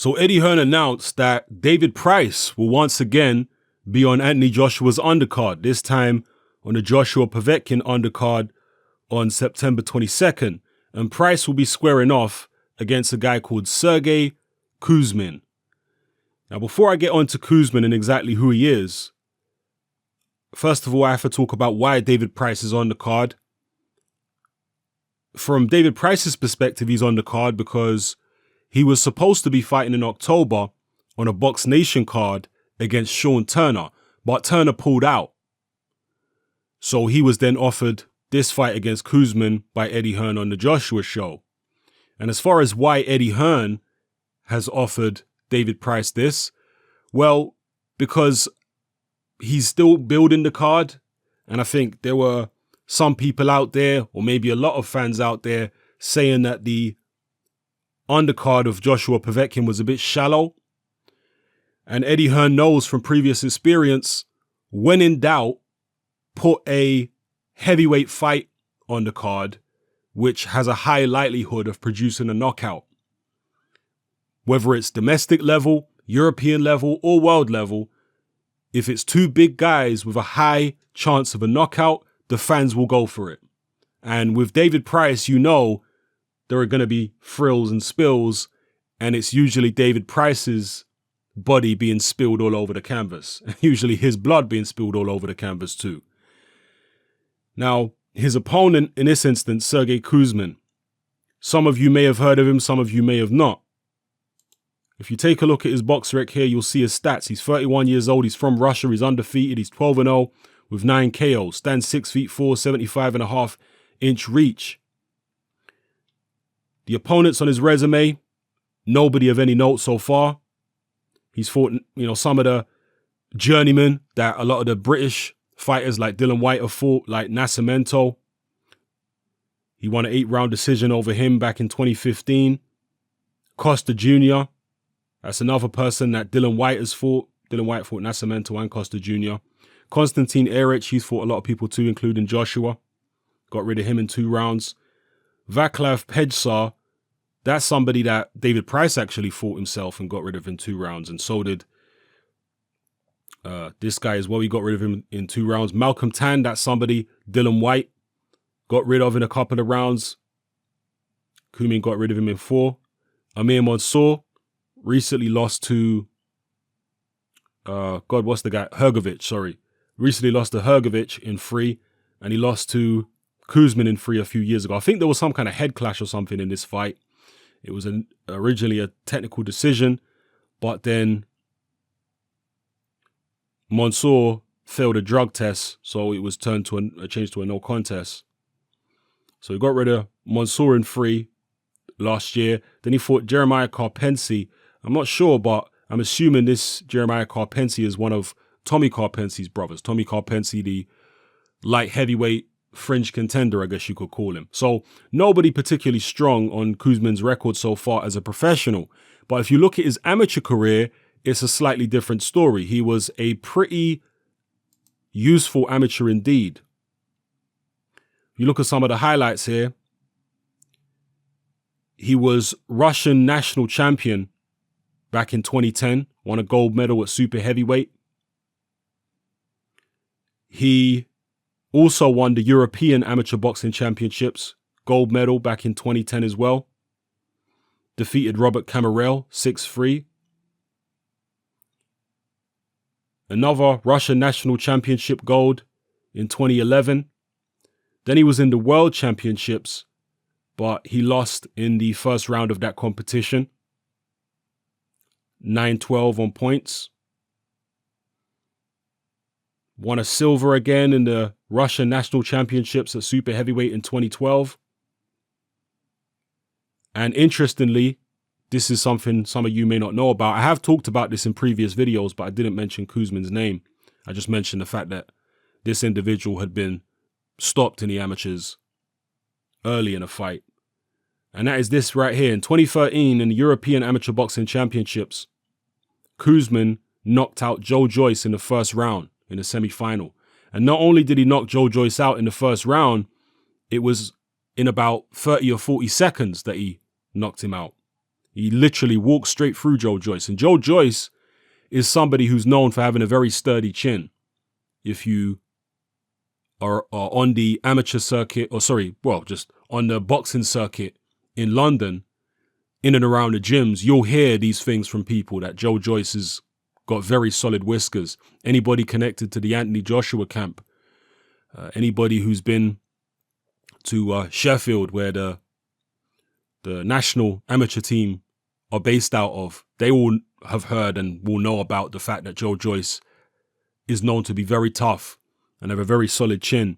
So Eddie Hearn announced that David Price will once again be on Anthony Joshua's undercard, this time on the Joshua Povetkin undercard on September 22nd. And Price will be squaring off against a guy called Sergey Kuzmin. Now, before I get on to Kuzmin and exactly who he is, first of all, I have to talk about why David Price is on the card. From David Price's perspective, he's on the card because he was supposed to be fighting in October on a Box Nation card against Sean Turner, but Turner pulled out. So he was then offered this fight against Kuzmin by Eddie Hearn on the Joshua show. And as far as why Eddie Hearn has offered David Price this, well, because he's still building the card. And I think there were some people out there, or maybe a lot of fans out there, saying that the undercard of Joshua Povetkin was a bit shallow. And Eddie Hearn knows from previous experience, when in doubt, put a heavyweight fight on the card, which has a high likelihood of producing a knockout. Whether it's domestic level, European level, or world level, if it's two big guys with a high chance of a knockout, the fans will go for it. And with David Price, you know, there are going to be frills and spills, and it's usually David Price's body being spilled all over the canvas, and usually his blood being spilled all over the canvas too. Now, his opponent in this instance, Sergey Kuzmin. Some of you may have heard of him, some of you may have not. If you take a look at his box rec here, you'll see his stats. He's 31 years old, he's from Russia, he's undefeated, he's 12-0 with 9 KOs, stands 6'4", 75.5-inch reach. The opponents on his resume, nobody of any note so far. He's fought, some of the journeymen that a lot of the British fighters like Dylan White have fought, like Nascimento. He won an 8-round decision over him back in 2015. Costa Jr., that's another person that Dylan White has fought. Dylan White fought Nascimento and Costa Jr. Konstantin Erich, he's fought a lot of people too, including Joshua. Got rid of him in 2 rounds. Vaclav Pejsar, that's somebody that David Price actually fought himself and got rid of in 2 rounds. And so did this guy as well. He got rid of him in 2 rounds. Malcolm Tan, that's somebody Dylan White got rid of in a couple of rounds. Kuzmin got rid of him in 4. Amir Mansour recently lost to, Hrgovic. Recently lost to Hrgovic in 3, and he lost to Kuzmin in 3 a few years ago. I think there was some kind of head clash or something in this fight. It was originally a technical decision, but then Mansour failed a drug test, so it was turned to a change to a no contest. So he got rid of Mansour in 3 last year. Then he fought Jeremiah Carpentier. I'm not sure, but I'm assuming this Jeremiah Carpentier is one of Tommy Carpentier's brothers. Tommy Carpentier, the light heavyweight fringe contender, I guess you could call him. So nobody particularly strong on Kuzmin's record so far as a professional. But if you look at his amateur career, it's a slightly different story. He was a pretty useful amateur indeed. You look at some of the highlights here. He was Russian national champion back in 2010, won a gold medal at super heavyweight. He also won the European Amateur Boxing Championships, gold medal back in 2010 as well. Defeated Robert Camarel, 6-3. Another Russian National Championship gold in 2011. Then he was in the World Championships, but he lost in the first round of that competition. 9-12 on points. Won a silver again in the Russian National Championships at super heavyweight in 2012. And interestingly, this is something some of you may not know about. I have talked about this in previous videos, but I didn't mention Kuzmin's name. I just mentioned the fact that this individual had been stopped in the amateurs early in a fight. And that is this right here. In 2013, in the European Amateur Boxing Championships, Kuzmin knocked out Joe Joyce in the first round in the semi-final. And not only did he knock Joe Joyce out in the first round, it was in about 30 or 40 seconds that he knocked him out. He literally walked straight through Joe Joyce. And Joe Joyce is somebody who's known for having a very sturdy chin. If you are on the amateur circuit, just on the boxing circuit in London, in and around the gyms, you'll hear these things from people that Joe Joyce has got very solid whiskers. Anybody connected to the Anthony Joshua camp, anybody who's been to Sheffield, where the national amateur team are based out of, they all have heard and will know about the fact that Joe Joyce is known to be very tough and have a very solid chin.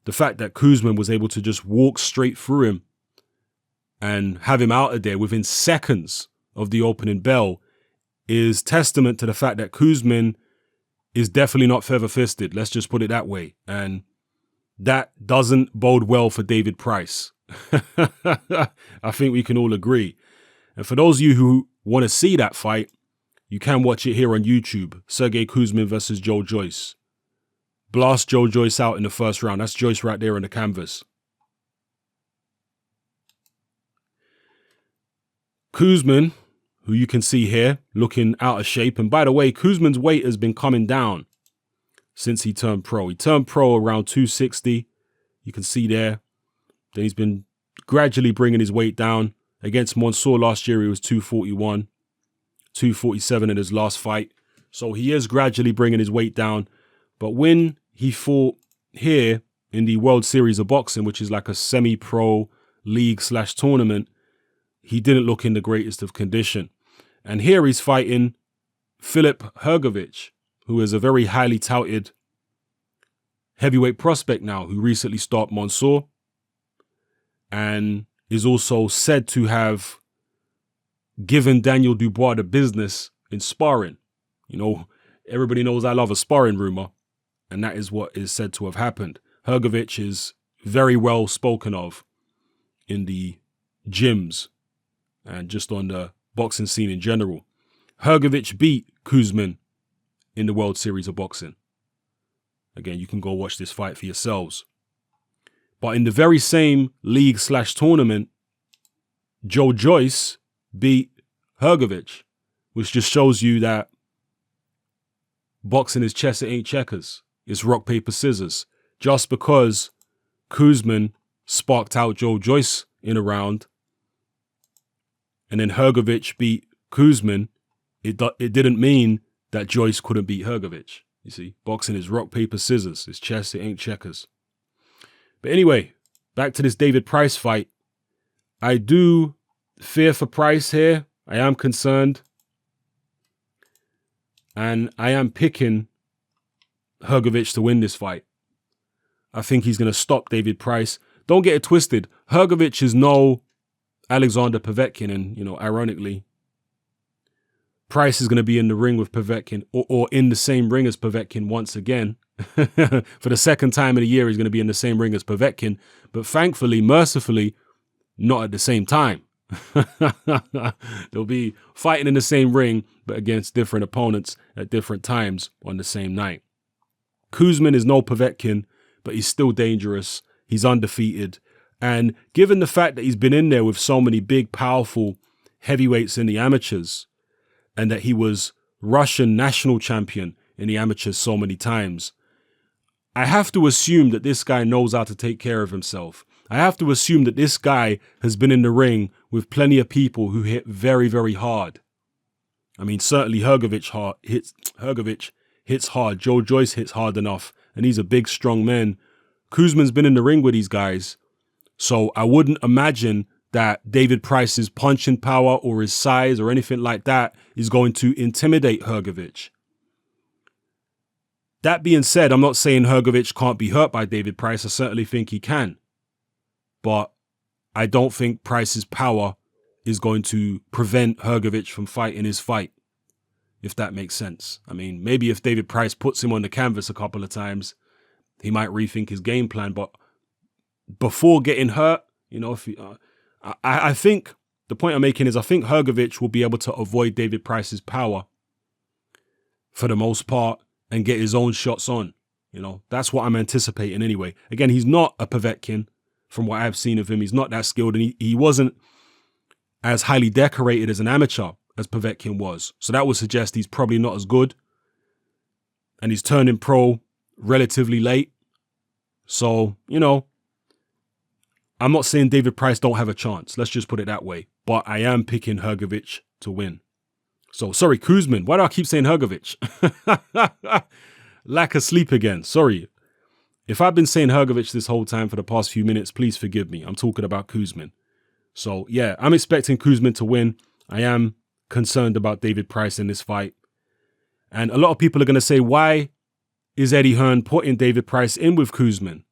The fact that Kuzmin was able to just walk straight through him and have him out of there within seconds of the opening bell is testament to the fact that Kuzmin is definitely not feather-fisted. Let's just put it that way. And that doesn't bode well for David Price. I think we can all agree. And for those of you who want to see that fight, you can watch it here on YouTube. Sergey Kuzmin versus Joe Joyce. Blast Joe Joyce out in the first round. That's Joyce right there on the canvas. Kuzmin, who you can see here, looking out of shape. And by the way, Kuzmin's weight has been coming down since he turned pro. He turned pro around 260. You can see there. Then he's been gradually bringing his weight down. Against Mansour last year, he was 241, 247 in his last fight. So he is gradually bringing his weight down. But when he fought here in the World Series of Boxing, which is like a semi-pro league/tournament, he didn't look in the greatest of condition. And here he's fighting Filip Hrgović, who is a very highly touted heavyweight prospect now, who recently stopped Mansour and is also said to have given Daniel Dubois the business in sparring. You know, everybody knows I love a sparring rumor, and that is what is said to have happened. Hrgović is very well spoken of in the gyms and just on the boxing scene in general. Hrgović beat Kuzmin in the World Series of Boxing. Again, you can go watch this fight for yourselves. But in the very same league/tournament, Joe Joyce beat Hrgović, which just shows you that boxing is chess, it ain't checkers. It's rock, paper, scissors. Just because Kuzmin sparked out Joe Joyce in a round and then Hrgović beat Kuzmin, it didn't mean that Joyce couldn't beat Hrgović. You see, boxing is rock, paper, scissors. It's chess, it ain't checkers. But anyway, back to this David Price fight. I do fear for Price here. I am concerned. And I am picking Hrgović to win this fight. I think he's going to stop David Price. Don't get it twisted. Hrgović is no Alexander Povetkin. And, you know, ironically, Price is going to be in the ring with Povetkin or in the same ring as Povetkin once again. For the second time in a year, he's going to be in the same ring as Povetkin. But thankfully, mercifully, not at the same time. They'll be fighting in the same ring, but against different opponents at different times on the same night. Kuzmin is no Povetkin, but he's still dangerous. He's undefeated. And given the fact that he's been in there with so many big, powerful heavyweights in the amateurs, and that he was Russian national champion in the amateurs so many times, I have to assume that this guy knows how to take care of himself. I have to assume that this guy has been in the ring with plenty of people who hit very, very hard. I mean, certainly Hrgović hits hard. Joe Joyce hits hard enough, and he's a big, strong man. Kuzmin's been in the ring with these guys, so I wouldn't imagine that David Price's punching power or his size or anything like that is going to intimidate Hrgović. That being said, I'm not saying Hrgović can't be hurt by David Price. I certainly think he can. But I don't think Price's power is going to prevent Hrgović from fighting his fight, if that makes sense. I mean, maybe if David Price puts him on the canvas a couple of times, he might rethink his game plan. But before getting hurt, you know, I think the point I'm making is I think Hrgović will be able to avoid David Price's power for the most part and get his own shots on. You know, that's what I'm anticipating anyway. Again, he's not a Povetkin from what I've seen of him. He's not that skilled, and he wasn't as highly decorated as an amateur as Povetkin was. So that would suggest he's probably not as good. And he's turning pro relatively late. So, you know, I'm not saying David Price don't have a chance. Let's just put it that way. But I am picking Hrgović to win. So, sorry, Kuzmin. Why do I keep saying Hrgović? Lack of sleep again. Sorry. If I've been saying Hrgović this whole time for the past few minutes, please forgive me. I'm talking about Kuzmin. So, yeah, I'm expecting Kuzmin to win. I am concerned about David Price in this fight. And a lot of people are going to say, why is Eddie Hearn putting David Price in with Kuzmin?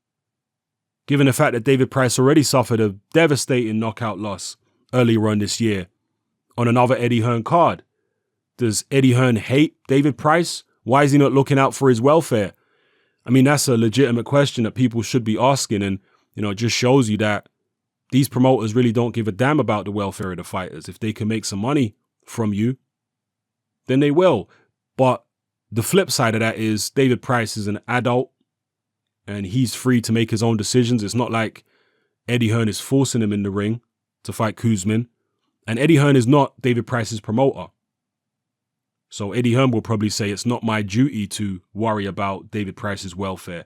Given the fact that David Price already suffered a devastating knockout loss earlier on this year on another Eddie Hearn card. Does Eddie Hearn hate David Price? Why is he not looking out for his welfare? I mean, that's a legitimate question that people should be asking. And, you know, it just shows you that these promoters really don't give a damn about the welfare of the fighters. If they can make some money from you, then they will. But the flip side of that is David Price is an adult and he's free to make his own decisions. It's not like Eddie Hearn is forcing him in the ring to fight Kuzmin. And Eddie Hearn is not David Price's promoter. So Eddie Hearn will probably say, it's not my duty to worry about David Price's welfare.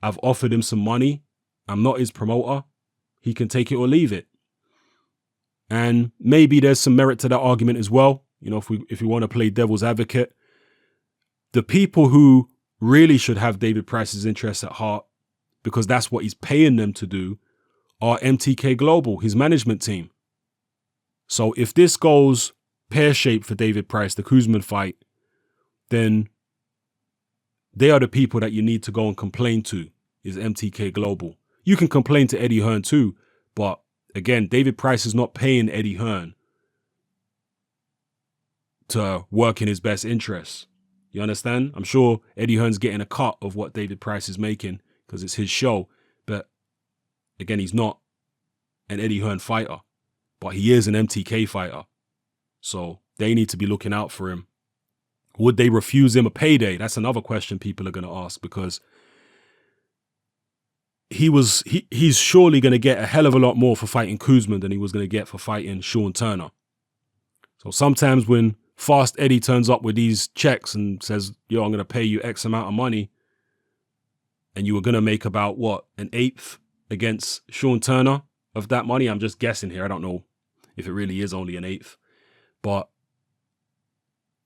I've offered him some money. I'm not his promoter. He can take it or leave it. And maybe there's some merit to that argument as well. You know, if we want to play devil's advocate, the people who really should have David Price's interests at heart, because that's what he's paying them to do, are MTK Global, his management team. So if this goes pear-shaped for David Price, the Kuzmin fight, then they are the people that you need to go and complain to, is MTK Global. You can complain to Eddie Hearn too, but again, David Price is not paying Eddie Hearn to work in his best interests. You understand? I'm sure Eddie Hearn's getting a cut of what David Price is making because it's his show. But again, he's not an Eddie Hearn fighter, but he is an MTK fighter. So they need to be looking out for him. Would they refuse him a payday? That's another question people are going to ask, because he's surely going to get a hell of a lot more for fighting Kuzmin than he was going to get for fighting Sean Turner. So sometimes when Fast Eddie turns up with these checks and says, yo, I'm going to pay you X amount of money, and you were going to make about, what, an eighth against Sean Turner of that money? I'm just guessing here. I don't know if it really is only an eighth. But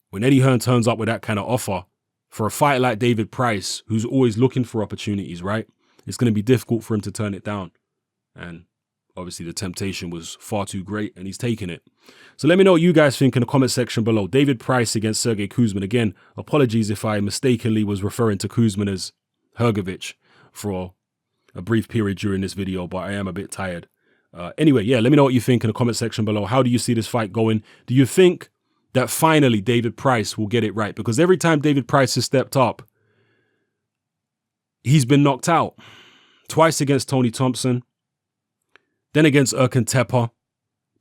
when Eddie Hearn turns up with that kind of offer for a fighter like David Price, who's always looking for opportunities, right? It's going to be difficult for him to turn it down. And obviously the temptation was far too great and he's taking it. So let me know what you guys think in the comment section below. David Price against Sergey Kuzmin. Again, apologies if I mistakenly was referring to Kuzmin as Hrgović for a brief period during this video, but I am a bit tired. Anyway, yeah, let me know what you think in the comment section below. How do you see this fight going? Do you think that finally David Price will get it right? Because every time David Price has stepped up, he's been knocked out. Twice against Tony Thompson, then against Erkan Tepe,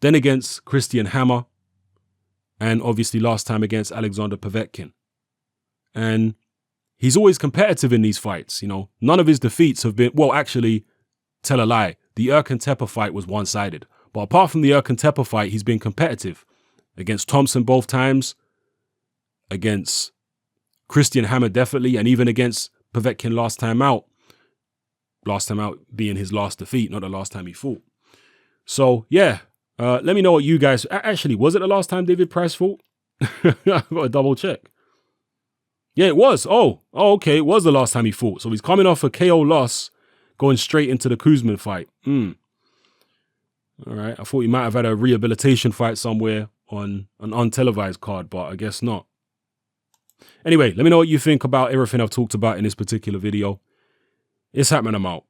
then against Christian Hammer, and obviously last time against Alexander Povetkin. And he's always competitive in these fights. You know, none of his defeats have been, well, actually, tell a lie. The Erkan Tepe fight was one-sided. But apart from the Erkan Tepe fight, he's been competitive. Against Thompson both times, against Christian Hammer definitely, and even against Povetkin last time out. Last time out being his last defeat, not the last time he fought. So, yeah, let me know what you guys... Actually, was it the last time David Price fought? I've got to double check. Yeah, it was. Oh, okay, it was the last time he fought. So he's coming off a KO loss, going straight into the Kuzmin fight. All right, I thought he might have had a rehabilitation fight somewhere on an untelevised card, but I guess not. Anyway, let me know what you think about everything I've talked about in this particular video. It's happening, I'm out.